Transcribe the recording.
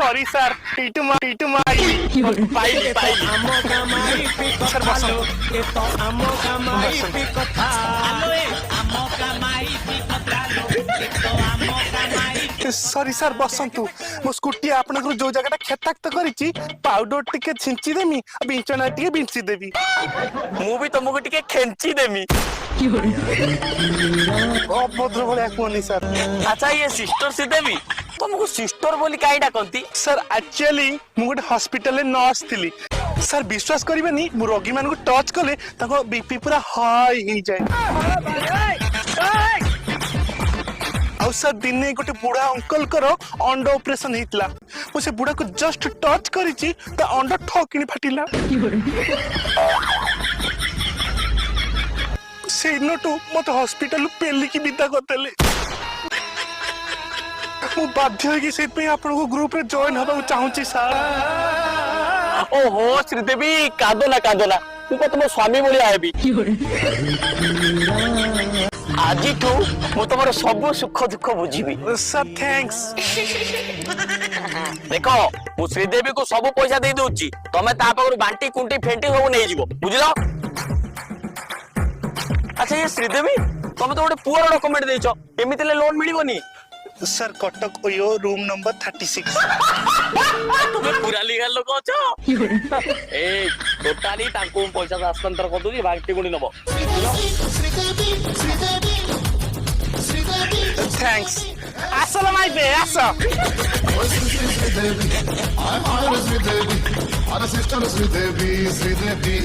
Sorry sir Titu माई पाइली पाइली sir बसंतु sorry sir बसंतु मो scooty आपन जो जगह खेताक्त करी पाउडर टिके छिंची देमी बिंचना टिके बिंची देवी मु भी तुमको टिके खेंची देमी अभद्र भलिया कहनी सर। अच्छा ये सिस्टर से देवी तुमको सिस्टर बोली काई डाकंती सर एक्चुअली मु गोटे हॉस्पिटल नर्स थी सर विश्वास करेनि मु रोगी मान को टच कले बीपी पूरा हाई हो जाए आउ सर दिने गोटे बुढ़ा अंकल कर अंड ऑपरेशन होता मुझे बुढ़ा को जस्ट टच करी अंड ठकिनी फाटिला से दिनटू मत हॉस्पिटल पेलिकी विदा करदेले मु बाध्य होगी से आपन ग्रुप रे जॉइन हबा चाहूची सर। ओहो श्रीदेवी कादोना तू तुम स्वामी बोली आएबी आज मु तुम सब सुख दुख बुझीबी सर थैंक्स। देख मु श्रीदेवी को सब पैसा दे दूची तमे ता पाखरु बांटी कुंटी फेंटी सब नहीं जीवो बुझलो। अच्छा ये श्रीदेवी तमे तो गोटे पुअर डॉक्यूमेंट देइछो एमिति ले लोन मिलिबोनी sir Cuttack OYO room number 36 तुमे पूरा लीगल लोक अछो ए टोटली तांको पैसा हस्तांतर कर दूजी बांटी गुणी नबो थैंक्स आसला माय बे आसा I'm Sridevi, I'm Sister Sridevi.